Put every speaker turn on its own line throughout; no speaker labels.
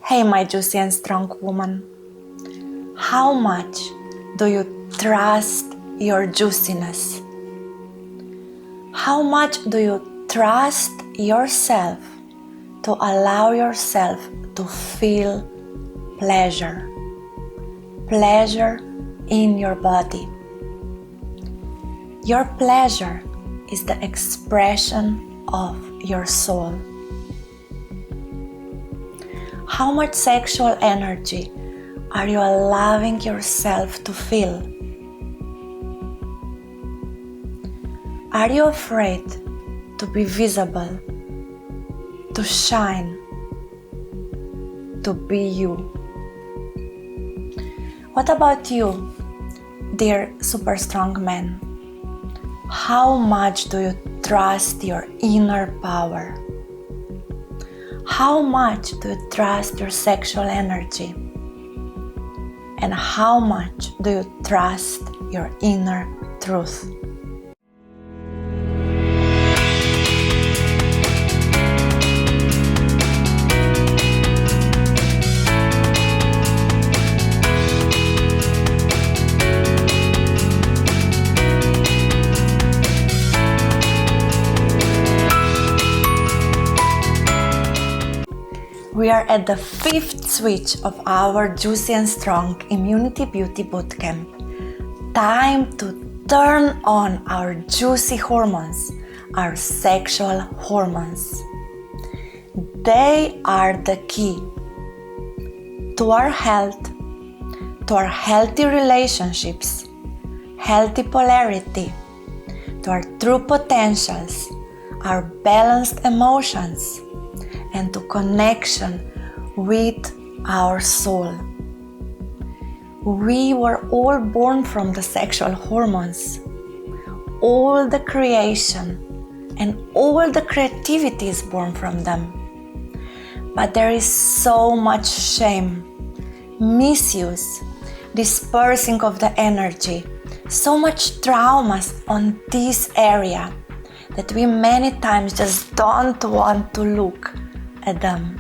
Hey, my juicy and strong woman. How much do you trust your juiciness? How much do you trust yourself to allow yourself to feel pleasure? Pleasure in your body. Your pleasure is the expression of your soul. How much sexual energy are you allowing yourself to feel? Are you afraid to be visible, to shine, to be you? What about you, dear super strong man? How much do you trust your inner power? How much do you trust your sexual energy? And how much do you trust your inner truth? We are at the 5th switch of our Juicy and Strong Immunity Beauty Bootcamp. Time to turn on our juicy hormones, our sexual hormones. They are the key to our health, to our healthy relationships, healthy polarity, to our true potentials, our balanced emotions, and to connection with our soul. We were all born from the sexual hormones. All the creation and all the creativity is born from them. But there is so much shame, misuse, dispersing of the energy, so much traumas on this area that we many times just don't want to look at them.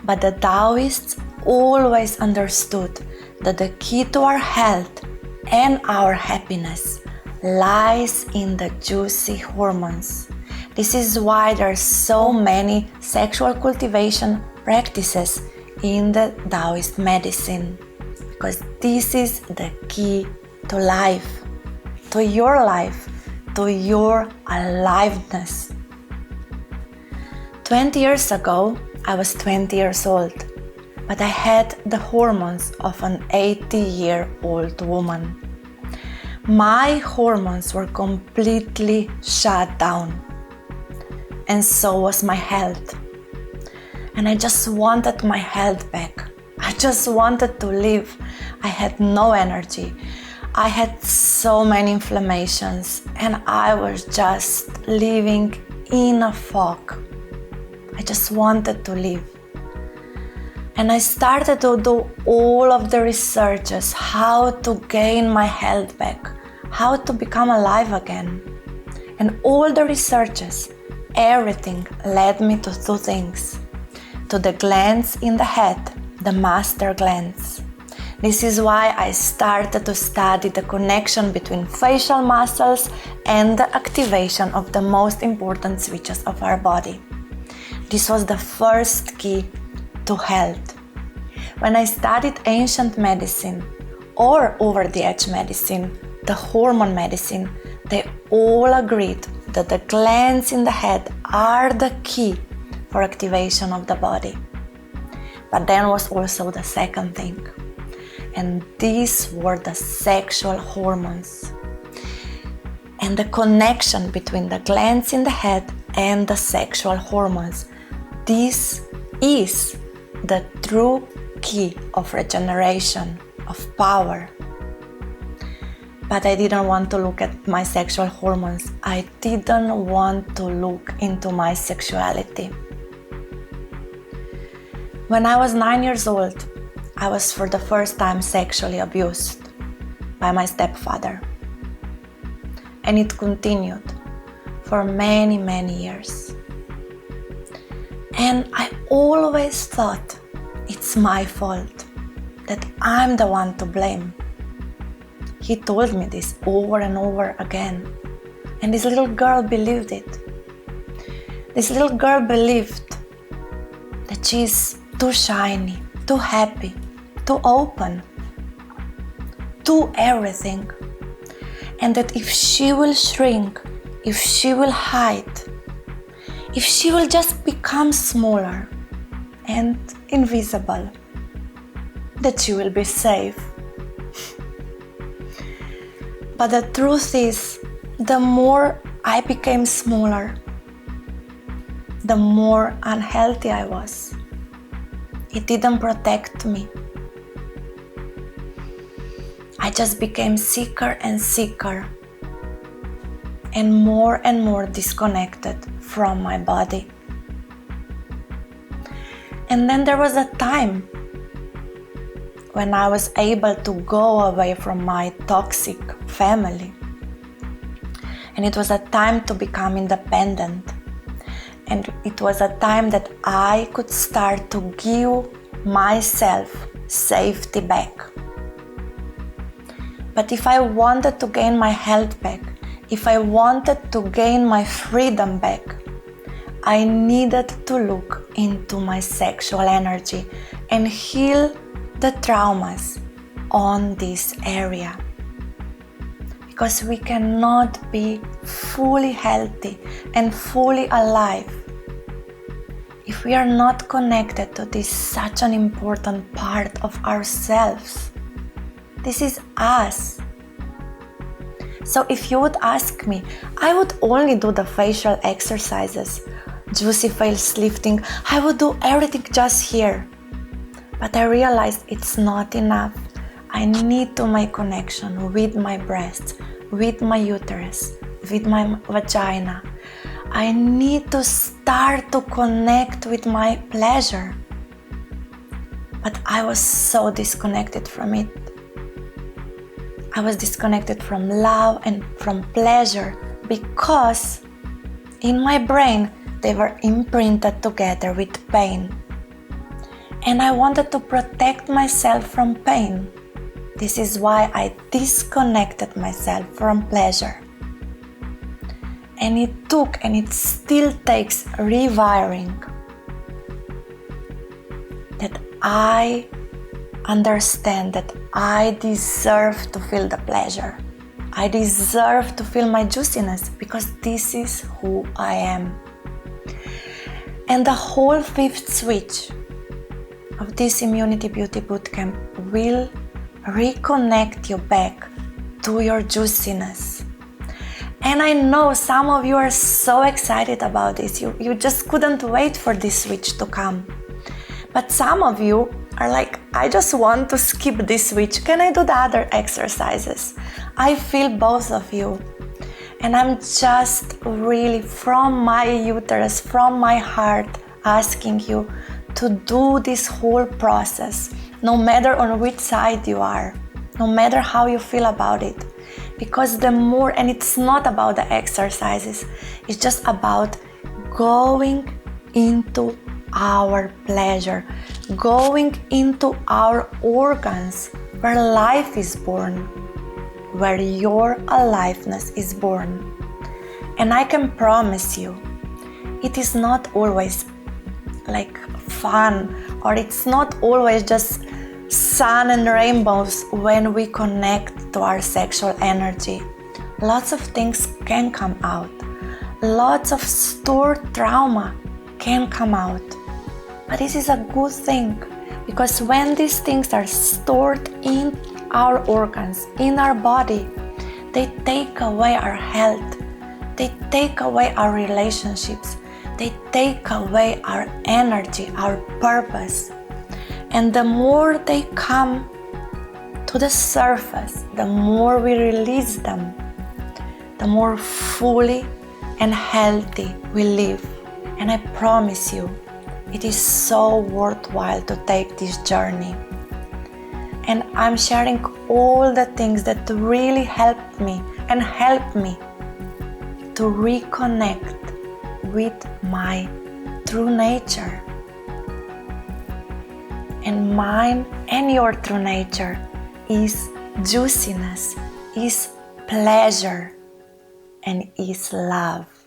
But the Taoists always understood that the key to our health and our happiness lies in the juicy hormones. This is why there are so many sexual cultivation practices in the Taoist medicine, because this is the key to life, to your aliveness. 20 years ago, I was 20 years old, but I had the hormones of an 80-year-old woman. My hormones were completely shut down, and so was my health. And I just wanted my health back. I just wanted to live. I had no energy. I had so many inflammations, and I was just living in a fog. I just wanted to live. And I started to do all of the researches, how to gain my health back, how to become alive again. And all the researches, everything led me to two things. To the glands in the head, the master glands. This is why I started to study the connection between facial muscles and the activation of the most important switches of our body. This was the first key to health. When I studied ancient medicine or over-the-edge medicine, the hormone medicine, they all agreed that the glands in the head are the key for activation of the body. But then was also the second thing, and these were the sexual hormones. And the connection between the glands in the head and the sexual hormones. This is the true key of regeneration, of power. But I didn't want to look at my sexual hormones. I didn't want to look into my sexuality. When I was 9 years old, I was for the first time sexually abused by my stepfather. And it continued for many, many years. And I always thought it's my fault, that I'm the one to blame. He told me this over and over again, and this little girl believed it. This little girl believed that she's too shiny, too happy, too open, too everything, and that if she will shrink, if she will hide, if she will just become smaller and invisible, that she will be safe. But the truth is, the more I became smaller, the more unhealthy I was. It didn't protect me. I just became sicker and sicker, and more disconnected from my body. And then there was a time when I was able to go away from my toxic family. And it was a time to become independent. And it was a time that I could start to give myself safety back. But if I wanted to gain my health back, if I wanted to gain my freedom back, I needed to look into my sexual energy and heal the traumas on this area. Because we cannot be fully healthy and fully alive if we are not connected to this such an important part of ourselves. This is us. So if you would ask me, I would only do the facial exercises, juicy face lifting, I would do everything just here. But I realized it's not enough. I need to make connection with my breasts, with my uterus, with my vagina. I need to start to connect with my pleasure. But I was so disconnected from it. I was disconnected from love and from pleasure because in my brain they were imprinted together with pain. And I wanted to protect myself from pain. This is why I disconnected myself from pleasure. And it took, and it still takes rewiring. That I understand that I deserve to feel the pleasure. I deserve to feel my juiciness because this is who I am. And the whole fifth switch of this Immunity Beauty Bootcamp will reconnect you back to your juiciness. And I know some of you are so excited about this. You just couldn't wait for this switch to come. But some of you are like, I just want to skip this switch. Can I do the other exercises? I feel both of you. And I'm just really from my uterus, from my heart, asking you to do this whole process, no matter on which side you are, no matter how you feel about it. Because the more, and it's not about the exercises, it's just about going into our pleasure, going into our organs where life is born, where your aliveness is born. And I can promise you, it is not always like fun, or it's not always just sun and rainbows when we connect to our sexual energy. Lots of things can come out. Lots of stored trauma can come out. But this is a good thing, because when these things are stored in our organs, in our body, they take away our health, they take away our relationships, they take away our energy, our purpose. And the more they come to the surface, the more we release them, the more fully and healthy we live. And I promise you, it is so worthwhile to take this journey. And I'm sharing all the things that really helped me and help me to reconnect with my true nature. and mine and your true nature is juiciness, is pleasure, and is love.